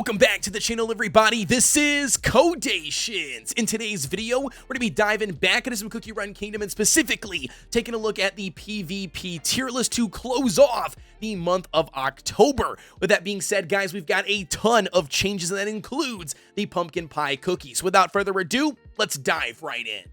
Welcome back to the channel, everybody. This is Kodeations. In today's video, we're going to be diving back into some Cookie Run Kingdom and specifically taking a look at the PvP tier list to close off the month of October. With that being said, guys, we've got a ton of changes, and that includes the pumpkin pie cookies. Without further ado, let's dive right in.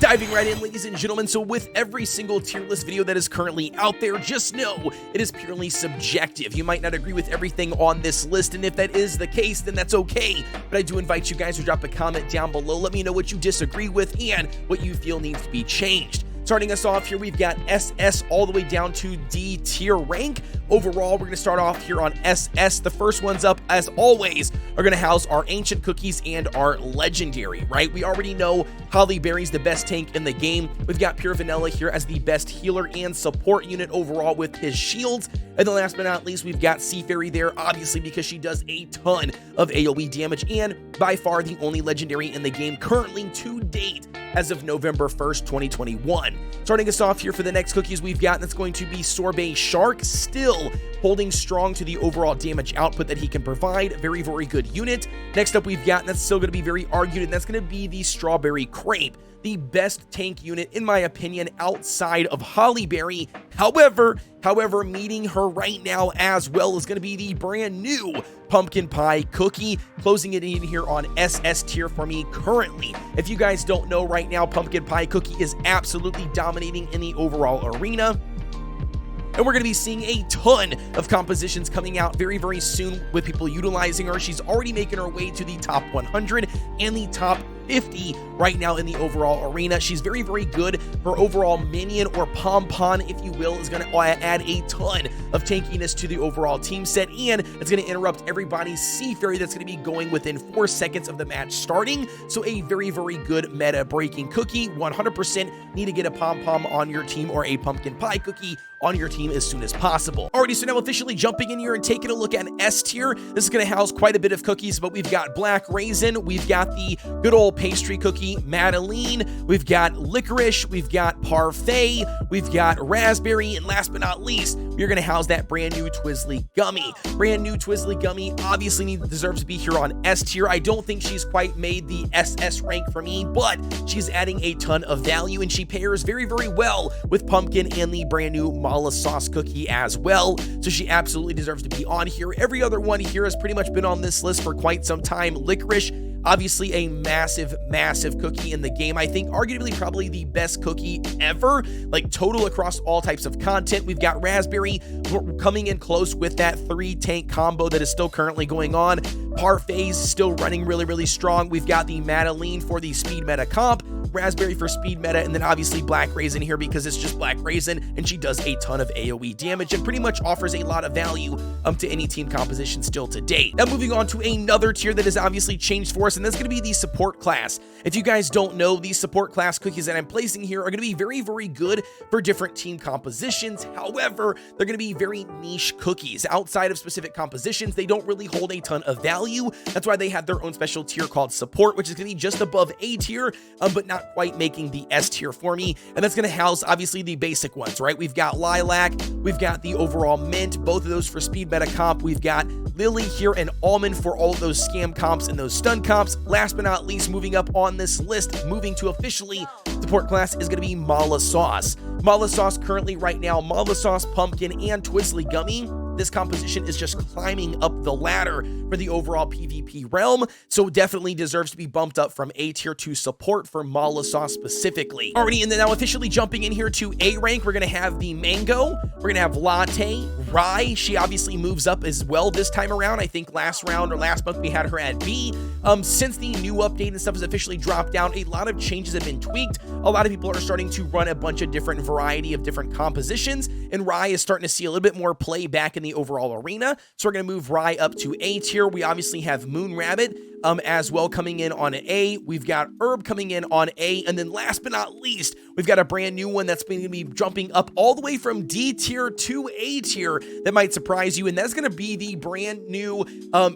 Diving right in, ladies and gentlemen, so with every single tier list video that is currently out there, just know it is purely subjective. You might not agree with everything on this list, and if that is the case, then that's okay. But I do invite you guys to drop a comment down below. Let me know what you disagree with and what you feel needs to be changed. Starting us off here, we've got SS all the way down to D tier rank. Overall, we're going to start off here on SS. The first ones up, as always, are going to house our ancient cookies and our legendary, right? We already know Holly Berry's the best tank in the game. We've got Pure Vanilla here as the best healer and support unit overall with his shields. And then last but not least, we've got Sea Fairy there, obviously, because she does a ton of AoE damage and by far the only legendary in the game currently to date as of November 1st, 2021. Starting us off here for the next cookies we've got, that's going to be Sorbet Shark, still holding strong to the overall damage output that he can provide. Very, very good unit. Next up we've got, and that's still going to be very argued, and that's going to be the Strawberry Crepe, the best tank unit, in my opinion, outside of Holly Berry. However, meeting her right now as well is going to be the brand new Pumpkin Pie Cookie, closing it in here on SS tier for me currently. If you guys don't know right now, Pumpkin Pie Cookie is absolutely dominating in the overall arena. And we're going to be seeing a ton of compositions coming out very, very soon with people utilizing her. She's already making her way to the top 100 and the top 50 right now in the overall arena. She's very, very good. Her overall minion or pom-pom, if you will, is going to add a ton of tankiness to the overall team set, and it's going to interrupt everybody's Sea Fairy that's going to be going within 4 seconds of the match starting. So a very, very good meta-breaking cookie. 100% need to get a pom-pom on your team or a pumpkin pie cookie on your team as soon as possible. Alrighty, so now officially jumping in here and taking a look at S tier. This is going to house quite a bit of cookies, but we've got Black Raisin, we've got the good old pastry cookie Madeline, we've got Licorice, we've got Parfait, we've got Raspberry, and last but not least, we're going to house that brand new Twizzle Gummy. Brand new Twizzle Gummy obviously deserves to be here on S tier. I don't think she's quite made the SS rank for me, but she's adding a ton of value, and she pairs very, very well with Pumpkin and the brand new Mala Sauce Cookie as well, so she absolutely deserves to be on here. Every other one here has pretty much been on this list for quite some time. Licorice, obviously a massive, massive cookie in the game. I think arguably probably the best cookie ever, like total across all types of content. We've got Raspberry coming in close with that 3-tank combo that is still currently going on. Parfait's still running really, really strong. We've got the Madeline for the speed meta comp, Raspberry for speed meta, and then obviously Black Raisin here because it's just Black Raisin and she does a ton of AoE damage and pretty much offers a lot of value to any team composition still to date. Now moving on to another tier that has obviously changed for us, and that's going to be the support class. If you guys don't know, these support class cookies that I'm placing here are going to be very, very good for different team compositions. However, they're going to be very niche cookies. Outside of specific compositions, they don't really hold a ton of value. That's why they have their own special tier called support, which is going to be just above A tier, but not quite making the S tier for me. And that's going to house obviously the basic ones, right? We've got Lilac, we've got the overall Mint, both of those for speed meta comp. We've got Lily here and Almond for all of those scam comps and those stun comps. Last but not least, moving up on this list, moving to officially support class, is going to be Mala Sauce. Mala Sauce currently right now, Mala Sauce, Pumpkin, and Twizzle Gummy. This composition is just climbing up the ladder for the overall PvP realm, so definitely deserves to be bumped up from A tier to support for Mala Sauce specifically. Alrighty, and then now officially jumping in here to A rank, we're going to have the Mango, we're going to have Latte, Rye. She obviously moves up as well this time around. I think last round or last month we had her at B. Since the new update and stuff has officially dropped down, a lot of changes have been tweaked. A lot of people are starting to run a bunch of different variety of different compositions, and Rye is starting to see a little bit more play back in the overall arena. So we're going to move Rye up to A tier. We obviously have Moon Rabbit as well coming in on an A. We've got Herb coming in on A, and then last but not least, we've got a brand new one that's going to be jumping up all the way from D tier to A tier, here that might surprise you, and that's going to be the brand new,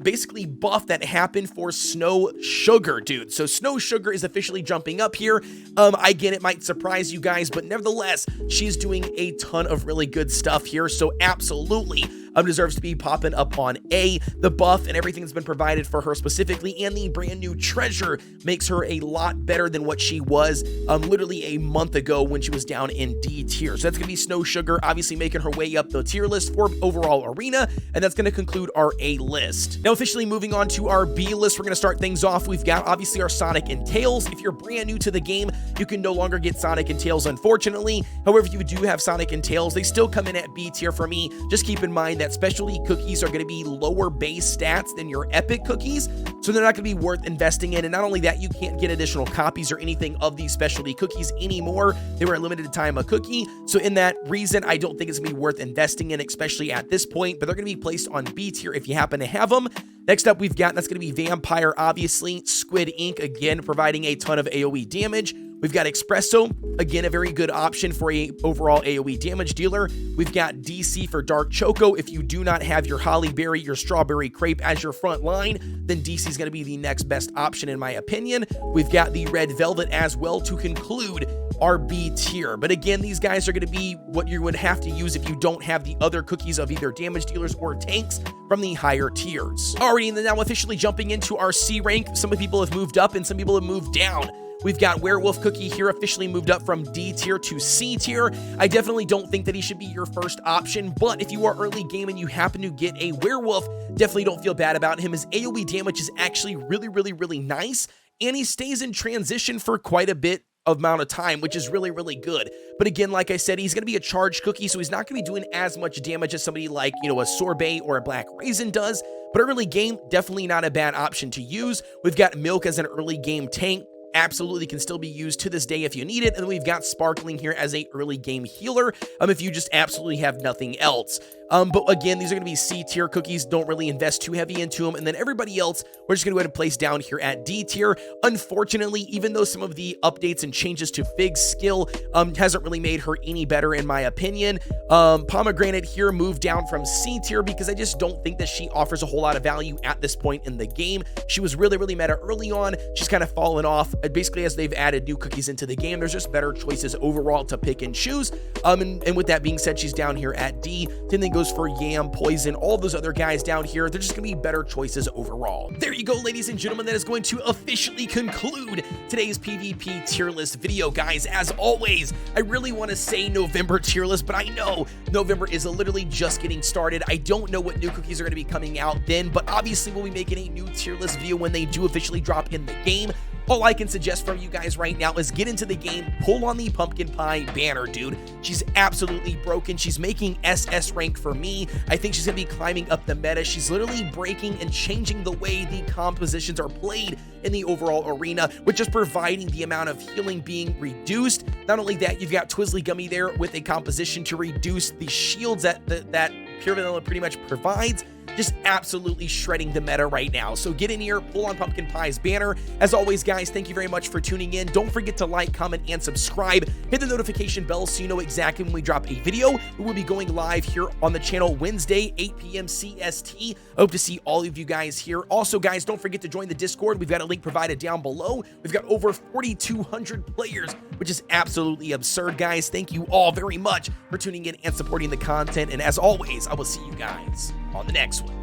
basically buff that happened for Snow Sugar, dude. So Snow Sugar is officially jumping up here. Again, it might surprise you guys, but nevertheless, she's doing a ton of really good stuff here, so absolutely deserves to be popping up on A. The buff and everything that's been provided for her specifically, and the brand new treasure makes her a lot better than what she was literally a month ago when she was down in D tier. So that's going to be Snow Sugar, obviously making her way up the tier list for overall arena, and that's going to conclude our A list. Now, officially moving on to our B list, we're going to start things off. We've got obviously our Sonic and Tails. If you're brand new to the game, you can no longer get Sonic and Tails, unfortunately. However, if you do have Sonic and Tails, they still come in at B tier for me. Just keep in mind that specialty cookies are going to be lower base stats than your epic cookies, so they're not going to be worth investing in. And not only that, you can't get additional copies or anything of these specialty cookies anymore. They were a limited time a cookie, so in that reason, I don't think it's going to be worth investing in, especially at this point, but they're going to be placed on B tier if you happen to have them. Next up, we've got, that's going to be Vampire, obviously. Squid Ink, again, providing a ton of AoE damage. We've got Espresso, again, a very good option for a overall AoE damage dealer. We've got DC for Dark Choco. If you do not have your Holly Berry, your Strawberry Crepe as your front line, then DC is going to be the next best option in my opinion. We've got the Red Velvet as well to conclude our B tier. But again, these guys are going to be what you would have to use if you don't have the other cookies of either damage dealers or tanks from the higher tiers. Alrighty, and then now officially jumping into our C rank. Some people have moved up and some people have moved down. We've got Werewolf Cookie here officially moved up from D tier to C tier. I definitely don't think that he should be your first option, but if you are early game and you happen to get a Werewolf, definitely don't feel bad about him. His AoE damage is actually really nice, and he stays in transition for quite a bit amount of time, which is really good. But again, like I said, he's going to be a charged cookie, so he's not going to be doing as much damage as somebody like, you know, a Sorbet or a Black Raisin does. But early game, definitely not a bad option to use. We've got Milk as an early game tank. Absolutely can still be used to this day if you need it. And then we've got Sparkling here as a early game healer if you just absolutely have nothing else. But again, these are going to be C tier cookies. Don't really invest too heavy into them. And then everybody else, we're just going to go ahead and place down here at D tier. Unfortunately, even though some of the updates and changes to Fig's skill hasn't really made her any better in my opinion, Pomegranate here moved down from C tier because I just don't think that she offers a whole lot of value at this point in the game. She was really meta early on. She's kind of fallen off. Basically, as they've added new cookies into the game, there's just better choices overall to pick and choose. And with that being said, she's down here at D. Same thing goes for Yam, Poison, all those other guys down here. They're just going to be better choices overall. There you go, ladies and gentlemen. That is going to officially conclude today's PvP tier list video, guys. As always, I really want to say November tier list, but I know November is literally just getting started. I don't know what new cookies are going to be coming out then, but obviously we'll be making a new tier list video when they do officially drop in the game. All I can suggest from you guys right now is get into the game, pull on the pumpkin pie banner, dude. She's absolutely broken. She's making SS rank for me. I think she's going to be climbing up the meta. She's literally breaking and changing the way the compositions are played in the overall arena, which is providing the amount of healing being reduced. Not only that, you've got Twizzle Gummy there with a composition to reduce the shields that Pure Vanilla pretty much provides. Just absolutely shredding the meta right now. So get in here, pull on Pumpkin Pie's banner. As always, guys, thank you very much for tuning in. Don't forget to like, comment, and subscribe. Hit the notification bell so you know exactly when we drop a video. We will be going live here on the channel Wednesday, 8 p.m. CST. I hope to see all of you guys here. Also, guys, don't forget to join the Discord. We've got a link provided down below. We've got over 4,200 players, which is absolutely absurd, guys. Thank you all very much for tuning in and supporting the content. And as always, I will see you guys on the next one.